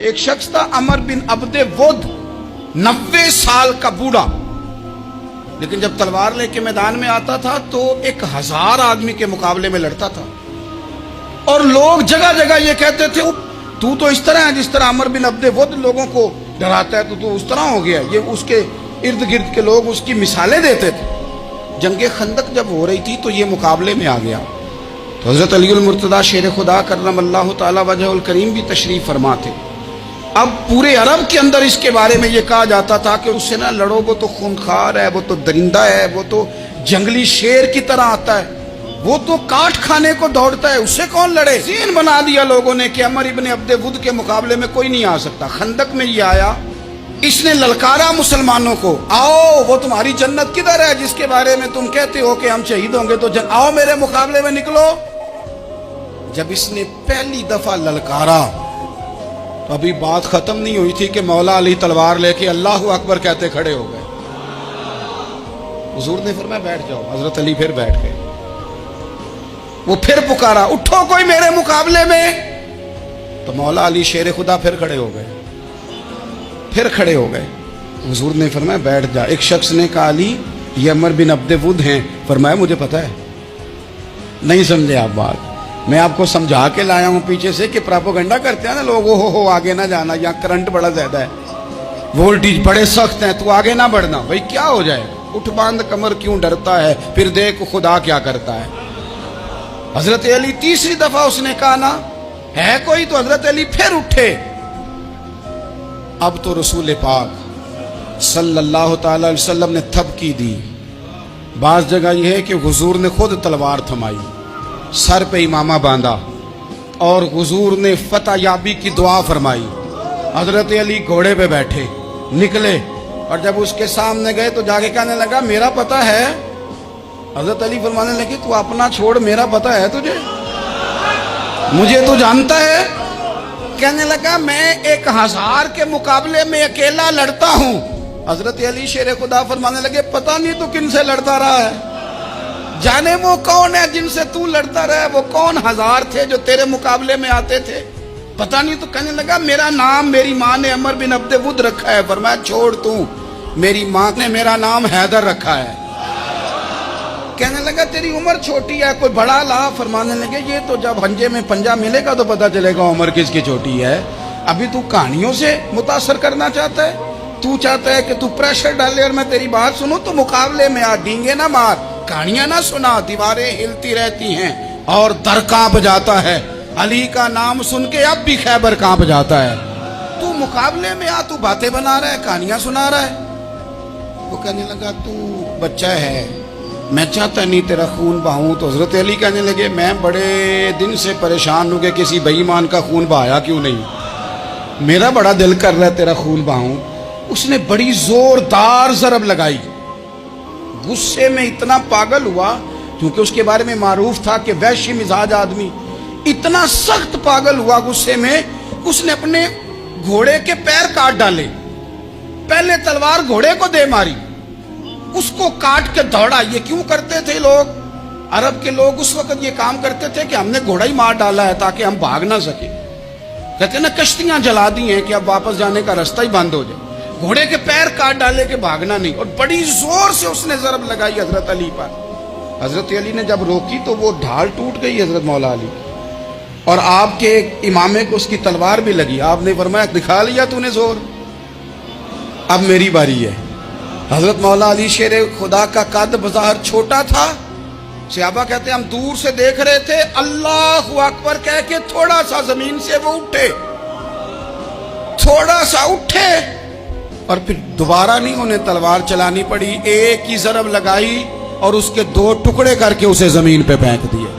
ایک شخص تھا عمر بن عبد ود، 90 سال کا بوڑھا، لیکن جب تلوار لے کے میدان میں آتا تھا تو 1000 آدمی کے مقابلے میں لڑتا تھا، اور لوگ جگہ جگہ یہ کہتے تھے تو اس طرح ہے جس طرح عمر بن عبد ود لوگوں کو ڈراتا ہے، تو اس طرح ہو گیا۔ یہ اس کے ارد گرد کے لوگ اس کی مثالیں دیتے تھے۔ جنگ خندق جب ہو رہی تھی تو یہ مقابلے میں آ گیا، تو حضرت علی المرتضیٰ شیر خدا کرم اللہ تعالی وجہ الکریم بھی تشریف فرما تھے۔ اب پورے عرب کے اندر اس کے بارے میں یہ کہا جاتا تھا کہ اس سے نہ لڑو، وہ تو خونخوار ہے، وہ تو درندہ ہے، وہ تو جنگلی شیر کی طرح آتا ہے، وہ تو کاٹ کھانے کو دوڑتا ہے، اس سے کون لڑے۔ ذہن بنا دیا لوگوں نے کہ عمر ابن عبد ود کے مقابلے میں کوئی نہیں آ سکتا۔ خندق میں یہ آیا، اس نے للکارا مسلمانوں کو، آؤ وہ تمہاری جنت کدھر ہے جس کے بارے میں تم کہتے ہو کہ ہم شہید ہوں گے، تو آؤ میرے مقابلے میں نکلو۔ جب اس نے پہلی دفعہ للکارا تو ابھی بات ختم نہیں ہوئی تھی کہ مولا علی تلوار لے کے اللہ اکبر کہتے کھڑے ہو گئے۔ حضور نے فرمایا بیٹھ جاؤ، حضرت علی پھر بیٹھ گئے۔ وہ پھر پکارا اٹھو کوئی میرے مقابلے میں، تو مولا علی شیر خدا پھر کھڑے ہو گئے، پھر کھڑے ہو گئے۔ حضور نے فرمایا بیٹھ جا۔ ایک شخص نے کہا علی یہ عمر بن عبد ود ہیں۔ فرمایا مجھے پتا ہے، نہیں سمجھے آپ بات، میں آپ کو سمجھا کے لایا ہوں پیچھے سے کہ پراپوگنڈا کرتے ہیں نا لوگ، ہو آگے نہ جانا، یہاں کرنٹ بڑا زیادہ ہے، وولٹیج بڑے سخت ہیں، تو آگے نہ بڑھنا۔ بھائی کیا ہو جائے، اٹھ باندھ کمر کیوں ڈرتا ہے، پھر دیکھ خدا کیا کرتا ہے۔ حضرت علی تیسری دفعہ اس نے کہا نا ہے کوئی، تو حضرت علی پھر اٹھے۔ اب تو رسول پاک صلی اللہ تعالی علیہ وسلم نے تھپکی دی۔ بعض جگہ یہ ہے کہ حضور نے خود تلوار تھمائی، سر پہ امامہ باندھا، اور حضور نے فتح یابی کی دعا فرمائی۔ حضرت علی گھوڑے پہ بیٹھے نکلے، اور جب اس کے سامنے گئے تو جا کے کہنے لگا میرا پتہ ہے۔ حضرت علی فرمانے لگے تو اپنا چھوڑ، میرا پتہ ہے تجھے، مجھے تو جانتا ہے۔ کہنے لگا میں 1000 کے مقابلے میں اکیلا لڑتا ہوں۔ حضرت علی شیر خدا فرمانے لگے پتہ نہیں تو کن سے لڑتا رہا ہے، جانے وہ کون ہے جن سے تو لڑتا رہا ہے، وہ کون 1000 تھے جو تیرے مقابلے میں آتے تھے، پتہ نہیں۔ تو کہنے لگا میرا نام میری ماں نے عمر بن عبد ود رکھا ہے۔ فرمایا چھوڑ تو، میری ماں نے میرا نام حیدر رکھا ہے۔ کہنے لگا تیری عمر چھوٹی ہے، کوئی بڑا لا۔ فرمانے لگے یہ تو جب پنجے میں پنجا ملے گا تو پتہ چلے گا عمر کس کی چھوٹی ہے۔ ابھی تو کہانیوں سے متاثر کرنا چاہتا ہے، تو چاہتا ہے کہ تو پریشر ڈالے اور میں تیری بات سنوں، تو مقابلے میں آ، ڈینگے نہ مار، کہانیاں نہ سنا، دیواریں ہلتی رہتی ہیں اور در کانپ جاتا ہے۔ علی کا نام سن کے اب بھی خیبر کانپ جاتا ہے۔ تو مقابلے میں آ، تو باتیں بنا رہا ہے، کہانیاں سنا رہا ہے۔ وہ کہنے لگا تو بچہ ہے، میں چاہتا نہیں تیرا خون بہاؤں۔ تو حضرت علی کہنے لگے میں بڑے دن سے پریشان ہوں کہ کسی بے ایمان کا خون بہایا کیوں نہیں، میرا بڑا دل کر رہا ہے تیرا خون بہاؤں۔ اس نے بڑی زوردار ضرب لگائی، غصے میں اتنا پاگل ہوا، کیونکہ اس کے بارے میں معروف تھا کہ وحشی مزاج آدمی، اتنا سخت پاگل ہوا غصے میں، اس نے اپنے گھوڑے کے پیر کاٹ ڈالے۔ پہلے تلوار گھوڑے کو دے ماری، اس کو کاٹ کے دوڑا۔ یہ کیوں کرتے تھے لوگ، عرب کے لوگ اس وقت یہ کام کرتے تھے کہ ہم نے گھوڑا ہی مار ڈالا ہے تاکہ ہم بھاگ نہ سکیں۔ کہتے ہیں نا کشتیاں جلا دی ہیں کہ اب واپس جانے کا راستہ ہی بند ہو جائے، گھوڑے کے پیر کاٹ ڈالے کہ بھاگنا نہیں۔ اور بڑی زور سے اس نے ضرب لگائی حضرت علی پر۔ حضرت علی نے جب روکی تو وہ ڈھال ٹوٹ گئی حضرت مولا علی، اور آپ کے امامے کو اس کی تلوار بھی لگی۔ آپ نے فرمایا دکھا لیا تو نے زور، اب میری باری ہے۔ حضرت مولا علی شیر خدا کا قد بظاہر چھوٹا تھا، صحابہ کہتے ہیں ہم دور سے دیکھ رہے تھے، اللہ اکبر کہہ کے تھوڑا سا زمین سے وہ اٹھے، تھوڑا سا اٹھے، اور پھر دوبارہ نہیں انہیں تلوار چلانی پڑی، ایک ہی ضرب لگائی اور اس کے 2 ٹکڑے کر کے اسے زمین پہ پھینک دیے۔